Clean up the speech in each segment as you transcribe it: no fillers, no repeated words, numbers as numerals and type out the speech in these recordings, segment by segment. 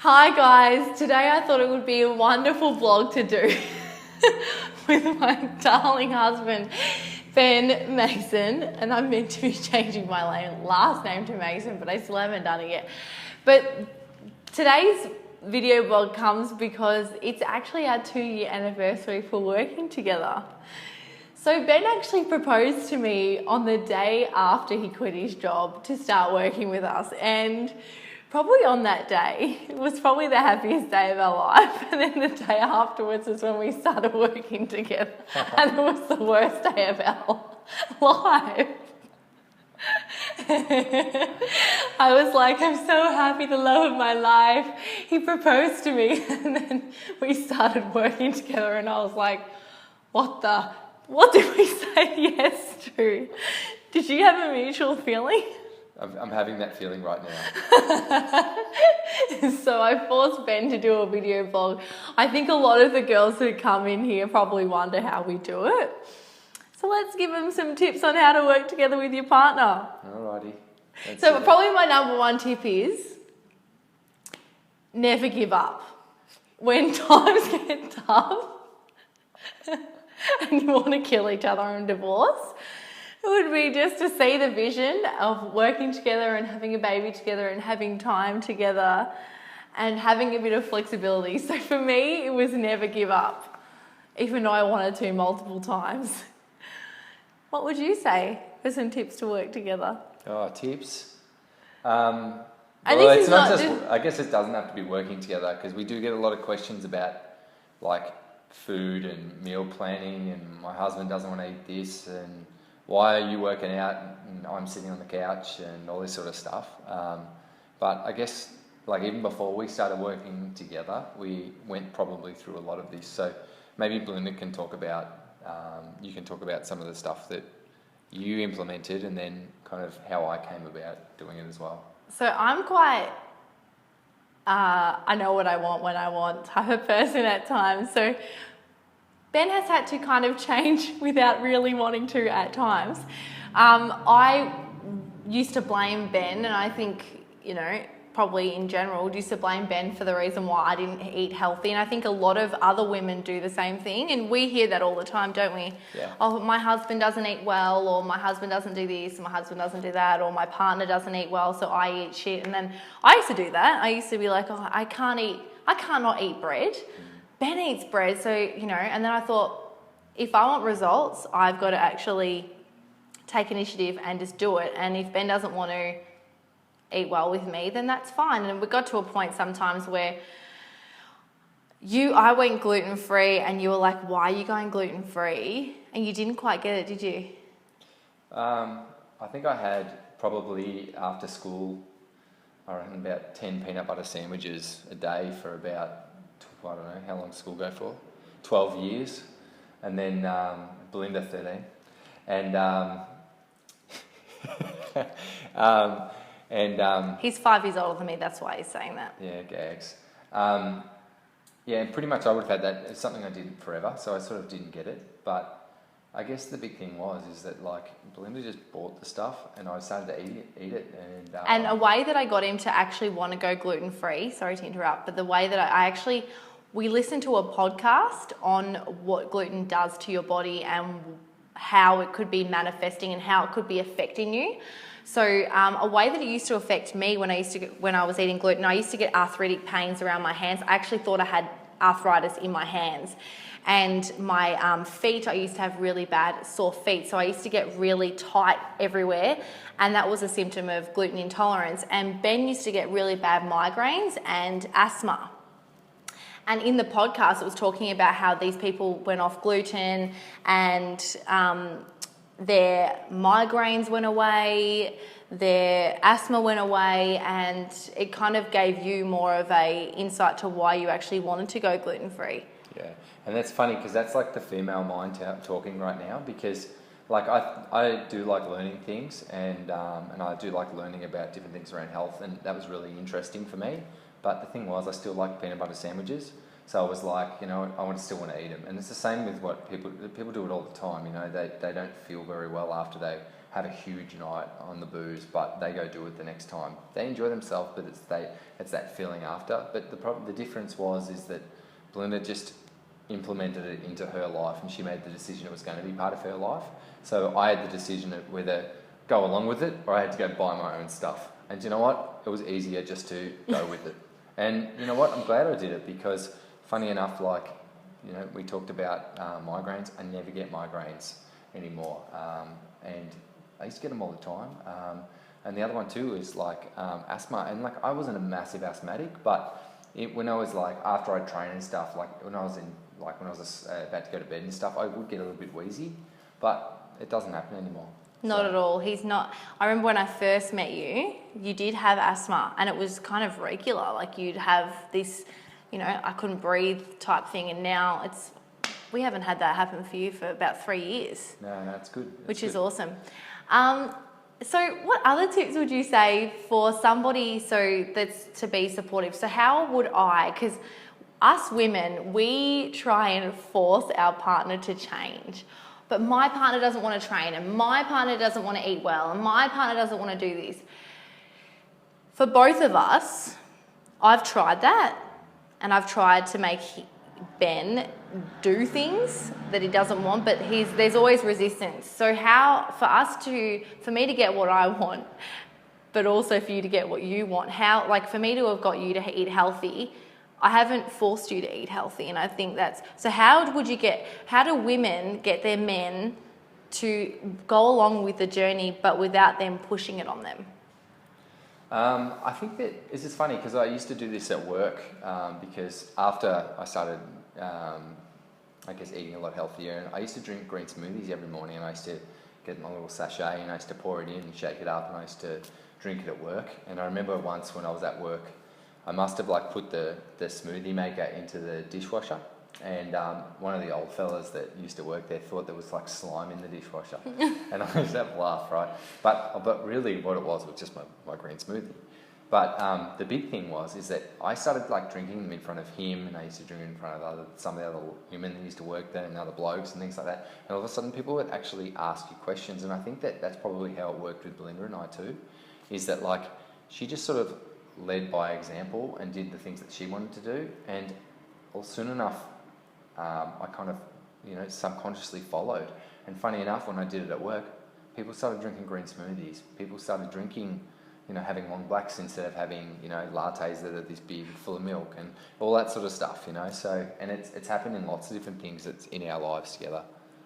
Hi guys, today I thought it would be a wonderful vlog to do with my darling husband, Ben Mason, and I'm meant to be changing my last name to Mason, but I still haven't done it yet. But today's video vlog comes because it's actually our 2-year anniversary for working together. So Ben actually proposed to me on the day after he quit his job to start working with us, and probably on that day, it was probably the happiest day of our life. And then the day afterwards is when we started working together. And it was the worst day of our life. I was like, I'm so happy, the love of my life. He proposed to me and then we started working together and I was like, what did we say yes to? Did you have a mutual feeling? I'm having that feeling right now. So I forced Ben to do a video vlog. I think a lot of the girls who come in here probably wonder how we do it. So let's give them some tips on how to work together with your partner. Alrighty. So probably my number one tip is never give up. When times get tough and you want to kill each other in divorce, it would be just to see the vision of working together and having a baby together and having time together and having a bit of flexibility. So for me, it was never give up, even though I wanted to multiple times. What would you say for some tips to work together? Oh, tips? I guess it doesn't have to be working together, because we do get a lot of questions about like food and meal planning, and my husband doesn't want to eat this, and why are you working out and I'm sitting on the couch and all this sort of stuff. But I guess like even before we started working together, we went probably through a lot of this. So maybe Belinda can talk about, you can talk about some of the stuff that you implemented and then kind of how I came about doing it as well. So I'm quite, I know what I want when I want type of person at times. So Ben has had to kind of change without really wanting to at times. I used to blame Ben, and I think, probably in general, used to blame Ben for the reason why I didn't eat healthy. And I think a lot of other women do the same thing. And we hear that all the time, don't we? Yeah. Oh, my husband doesn't eat well, or my husband doesn't do this, my husband doesn't do that, or my partner doesn't eat well, so I eat shit. And then I used to do that. I used to be like, oh, I can't not eat bread. Ben eats bread, so, and then I thought, if I want results, I've got to actually take initiative and just do it. And if Ben doesn't want to eat well with me, then that's fine. And we got to a point sometimes where I went gluten-free and you were like, why are you going gluten-free? And you didn't quite get it, did you? I think I had probably after school, I reckon about 10 peanut butter sandwiches a day for about, I don't know, how long did school go for? 12 years. And then Belinda 13. And he's 5 years older than me, that's why he's saying that. Yeah, gags. Yeah, pretty much I would have had that. It's something I did forever, so I sort of didn't get it. But I guess the big thing is that like Belinda just bought the stuff and I started to eat it. And a way that I got him to actually want to go gluten-free, sorry to interrupt, but the way that we listened to a podcast on what gluten does to your body and how it could be manifesting and how it could be affecting you. So a way that it used to affect me when I was eating gluten, I used to get arthritic pains around my hands. I actually thought I had arthritis in my hands. And my feet, I used to have really bad sore feet. So I used to get really tight everywhere. And that was a symptom of gluten intolerance. And Ben used to get really bad migraines and asthma. And in the podcast, it was talking about how these people went off gluten and their migraines went away, their asthma went away, and it kind of gave you more of a insight to why you actually wanted to go gluten-free. Yeah, and that's funny because that's like the female mind talking right now, because like I do like learning things and I do like learning about different things around health, and that was really interesting for me. But the thing was, I still like peanut butter sandwiches. So I was like, I still want to eat them. And it's the same with what people do it all the time. They don't feel very well after they have a huge night on the booze, but they go do it the next time. They enjoy themselves, but it's that feeling after. But the difference is that Belinda just implemented it into her life, and she made the decision it was going to be part of her life. So I had the decision of whether go along with it or I had to go buy my own stuff. And you know what? It was easier just to go with it. And you know what? I'm glad I did it, because funny enough, like, you know, we talked about migraines. I never get migraines anymore. And I used to get them all the time. And the other one too is like asthma. And like, I wasn't a massive asthmatic, but when I was like, after I trained and stuff, like when I was about to go to bed and stuff, I would get a little bit wheezy, but it doesn't happen anymore. Not at all. He's not. I remember when I first met you, you did have asthma, and it was kind of regular. Like, you'd have this, you know, I couldn't breathe type thing, and now we haven't had that happen for you for about 3 years. No, it's good. Which is awesome. So what other tips would you say for somebody that's to be supportive? So how would because us women, we try and force our partner to change. But my partner doesn't want to train, and my partner doesn't want to eat well, and my partner doesn't want to do this. For both of us, I've tried that, and I've tried to make Ben do things that he doesn't want, but there's always resistance. So for me to get what I want, but also for you to get what you want, for me to have got you to eat healthy, I haven't forced you to eat healthy, and I think so how do women get their men to go along with the journey but without them pushing it on them? I think that it's just funny, because I used to do this at work, because after I started, eating a lot healthier, and I used to drink green smoothies every morning, and I used to get my little sachet, and I used to pour it in and shake it up, and I used to drink it at work. And I remember once when I was at work, I must have put the smoothie maker into the dishwasher, and one of the old fellas that used to work there thought there was like slime in the dishwasher, and I used to have a laugh, right? But really what it was just my green smoothie. But the big thing is that I started drinking them in front of him, and I used to drink in front of some of the other women that used to work there and other blokes and things like that. And all of a sudden people would actually ask you questions, and I think that's probably how it worked with Belinda and I too, is that she just sort of led by example and did the things that she wanted to do, and soon enough I kind of subconsciously followed. And funny enough, when I did it at work, people started drinking green smoothies, people started drinking having long blacks instead of having lattes that are this big full of milk and all that sort of stuff, so, and it's happened in lots of different things that's in our lives together.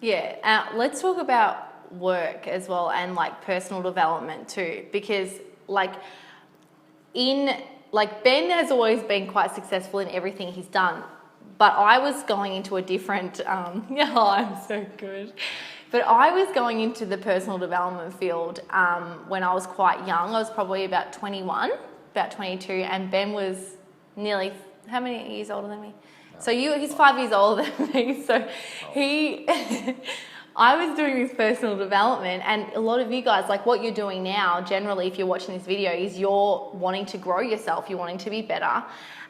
Let's talk about work as well, and personal development too, because Ben has always been quite successful in everything he's done, but I was going into a different, I'm so good. But I was going into the personal development field when I was quite young. I was probably about 21, about 22, and Ben was nearly, how many years older than me? So he's 5 years older than me, so I was doing this personal development, and a lot of you guys, what you're doing now, generally, if you're watching this video, is you're wanting to grow yourself, you're wanting to be better,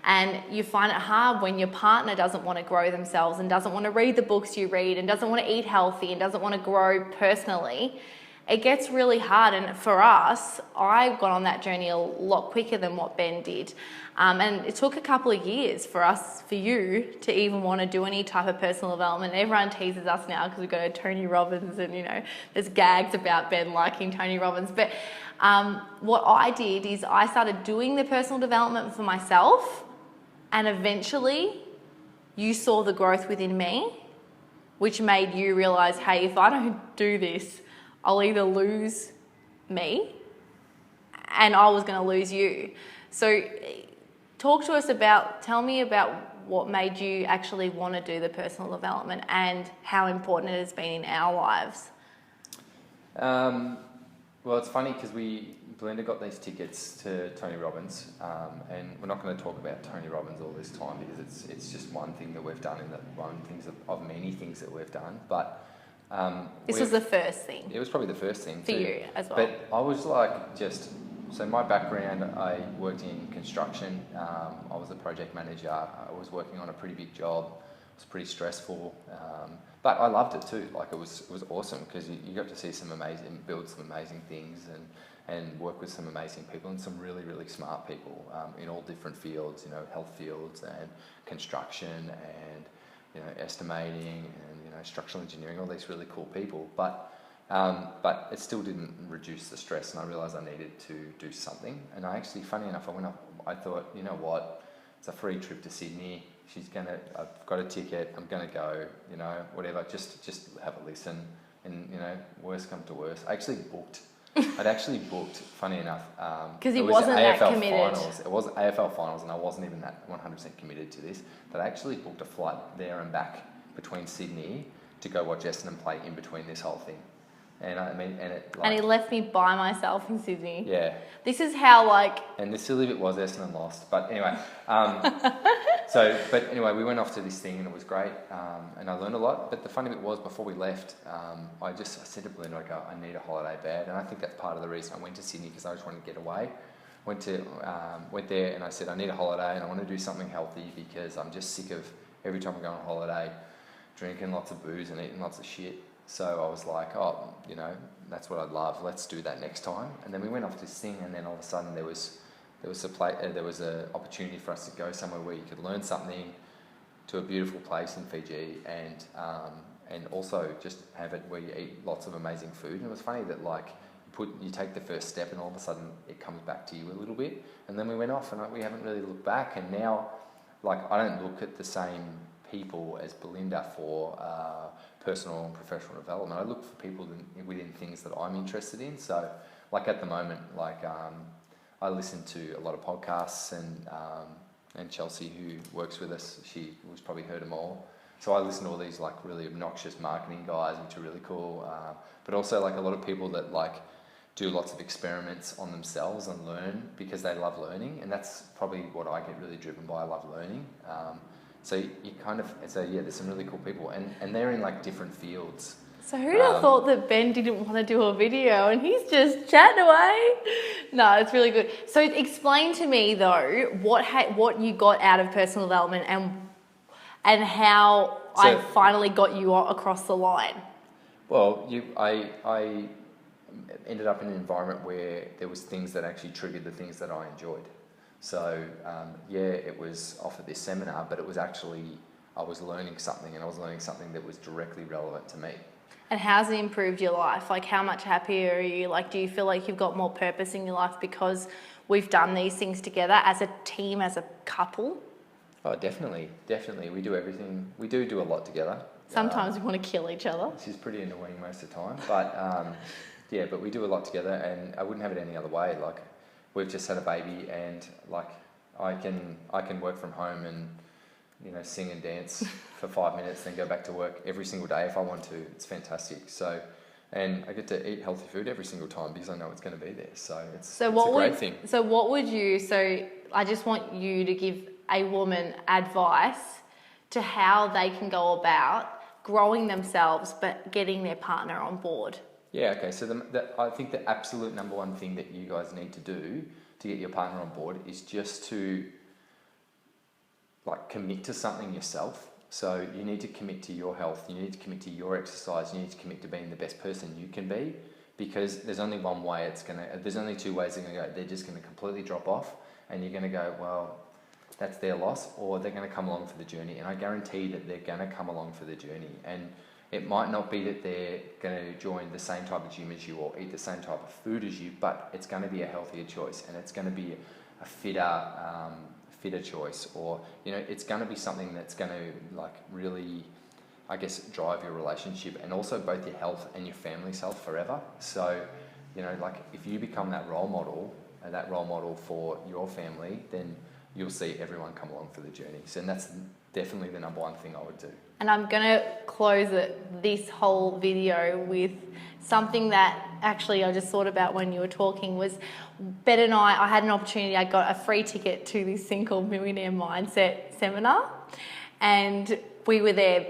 and you find it hard when your partner doesn't want to grow themselves and doesn't want to read the books you read and doesn't want to eat healthy and doesn't want to grow personally. It gets really hard, and for us, I got on that journey a lot quicker than what Ben did. And it took a couple of years for you to even want to do any type of personal development. Everyone teases us now because we go to Tony Robbins, and there's gags about Ben liking Tony Robbins. But what I did is I started doing the personal development for myself, and eventually you saw the growth within me, which made you realize, hey, if I don't do this, I'll either lose me and I was going to lose you. So tell me about what made you actually want to do the personal development and how important it has been in our lives. Well, it's funny because Belinda got these tickets to Tony Robbins, and we're not going to talk about Tony Robbins all this time because it's just one thing that we've done, of many things that we've done. But this was the first thing. It was probably the first thing for you as well. But I was so my background, I worked in construction. I was a project manager. I was working on a pretty big job. was pretty stressful. But I loved it too. Like it was awesome because you got to see build some amazing things and work with some amazing people and some really, really smart people in all different fields, you know, health fields and construction and, you know, estimating and, you know, structural engineering, all these really cool people. But it still didn't reduce the stress, and I realised I needed to do something. And I actually, funny enough, I thought, you know what, it's a free trip to Sydney. I've got a ticket, I'm gonna go, you know, whatever, just have a listen. And, you know, worst come to worst, I'd actually booked, funny enough, because he wasn't that AFL committed. Finals. It was AFL finals, and I wasn't even that 100% committed to this. But I actually booked a flight there and back between Sydney to go watch Essendon play in between this whole thing. And And he left me by myself in Sydney. Yeah. This is how, like... And the silly bit was Essendon lost. But anyway, but anyway, we went off to this thing and it was great. And I learned a lot. But the funny bit was, before we left, I said to Belinda, I need a holiday bad. And I think that's part of the reason I went to Sydney, because I just wanted to get away. Went there and I said, I need a holiday and I want to do something healthy, because I'm just sick of every time I go on holiday drinking lots of booze and eating lots of shit. So I was like, oh, you know, that's what I'd love. Let's do that next time. And then we went off this thing, and then all of a sudden there was an opportunity for us to go somewhere where you could learn something, to a beautiful place in Fiji, and also just have it where you eat lots of amazing food. And it was funny that, like, you take the first step and all of a sudden it comes back to you a little bit. And then we went off and we haven't really looked back. And now, like, I don't look at the same people as Belinda for personal and professional development. I look for people within things that I'm interested in. So, like at the moment, like I listen to a lot of podcasts, and Chelsea, who works with us, she's probably heard them all. So I listen to all these like really obnoxious marketing guys, which are really cool. But also like a lot of people that like do lots of experiments on themselves and learn because they love learning, and that's probably what I get really driven by. I love learning. So there's some really cool people, and they're in like different fields. So who'd have thought that Ben didn't want to do a video and he's just chatting away? No, it's really good. So explain to me though, what you got out of personal development and how I finally got you across the line. Well, I ended up in an environment where there was things that actually triggered the things that I enjoyed. So, it was off at this seminar, but it was actually, I was learning something, and I was learning something that was directly relevant to me. And how's it improved your life? Like, how much happier are you? Like, do you feel like you've got more purpose in your life because we've done these things together as a team, as a couple? Oh, definitely. We do everything. We do a lot together. Sometimes we want to kill each other. Which is pretty annoying most of the time. But, but we do a lot together, and I wouldn't have it any other way. Like, we've just had a baby, and like I can work from home and, you know, sing and dance for 5 minutes, then go back to work every single day if I want to. It's fantastic. So, and I get to eat healthy food every single time because I know it's going to be there. So it's a great thing. So I just want you to give a woman advice to how they can go about growing themselves but getting their partner on board. Yeah, okay. So I think the absolute number one thing that you guys need to do to get your partner on board is just to like commit to something yourself. So you need to commit to your health, you need to commit to your exercise, you need to commit to being the best person you can be, because there's only one way there's only two ways they're gonna go. They're just gonna completely drop off, and you're gonna go, well, that's their loss, or they're gonna come along for the journey. And I guarantee that they're gonna come along for the journey. And it might not be that they're going to join the same type of gym as you or eat the same type of food as you, but it's going to be a healthier choice, and it's going to be a fitter choice, or, you know, it's going to be something that's going to like really, I guess, drive your relationship and also both your health and your family's health forever. So, you know, like if you become that role model for your family, then you'll see everyone come along for the journey. So, and that's definitely the number one thing I would do. And I'm going to close this whole video with something that actually I just thought about when you were talking was Ben and I had an opportunity. I got a free ticket to this thing called Millionaire Mindset Seminar, and we were there.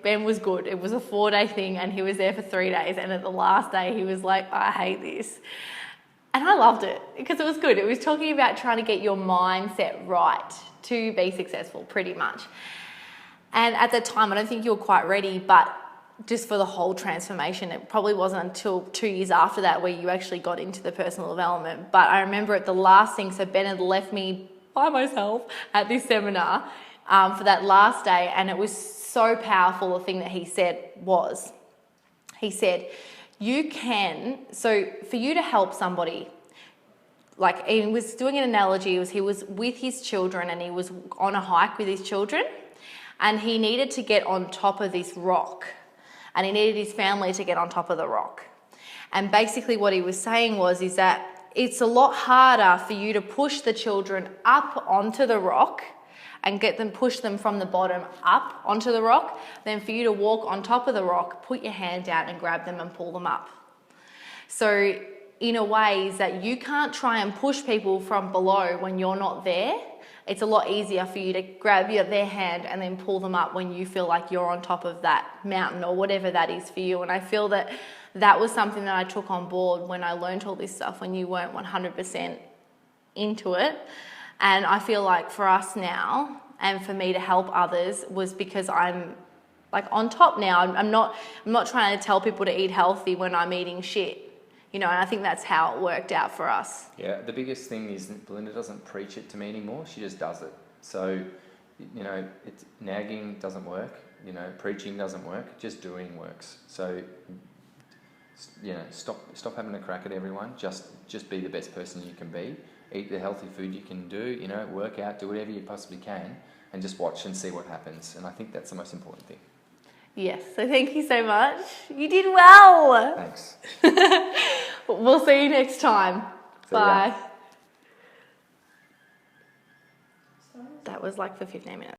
Ben was good. It was a 4-day thing, and he was there for 3 days, and at the last day he was like, I hate this. And I loved it because it was good. It was talking about trying to get your mindset right to be successful, pretty much. And at the time, I don't think you were quite ready, but just for the whole transformation, it probably wasn't until 2 years after that where you actually got into the personal development. But I remember at the last thing, so Ben had left me by myself at this seminar for that last day, and it was so powerful. The thing that he said was, he said, you can, so for you to help somebody, like he was doing an analogy, he was with his children and he was on a hike with his children, and he needed to get on top of this rock, and he needed his family to get on top of the rock. And basically what he was saying is that it's a lot harder for you to push the children up onto the rock and push them from the bottom up onto the rock than for you to walk on top of the rock, put your hand down and grab them and pull them up. So in a way is that you can't try and push people from below when you're not there. It's a lot easier for you to grab their hand and then pull them up when you feel like you're on top of that mountain or whatever that is for you. And I feel that that was something that I took on board when I learned all this stuff, when you weren't 100% into it. And I feel like for us now, and for me to help others, was because I'm like on top now. I'm not trying to tell people to eat healthy when I'm eating shit. You know, and I think that's how it worked out for us. Yeah, the biggest thing is Belinda doesn't preach it to me anymore. She just does it. So, you know, nagging doesn't work. You know, preaching doesn't work. Just doing works. So, you know, stop having a crack at everyone. Just be the best person you can be. Eat the healthy food you can do. You know, work out, do whatever you possibly can, and just watch and see what happens. And I think that's the most important thing. Yes, so thank you so much. You did well. Thanks. We'll see you next time. Bye. That was like for 15 minutes.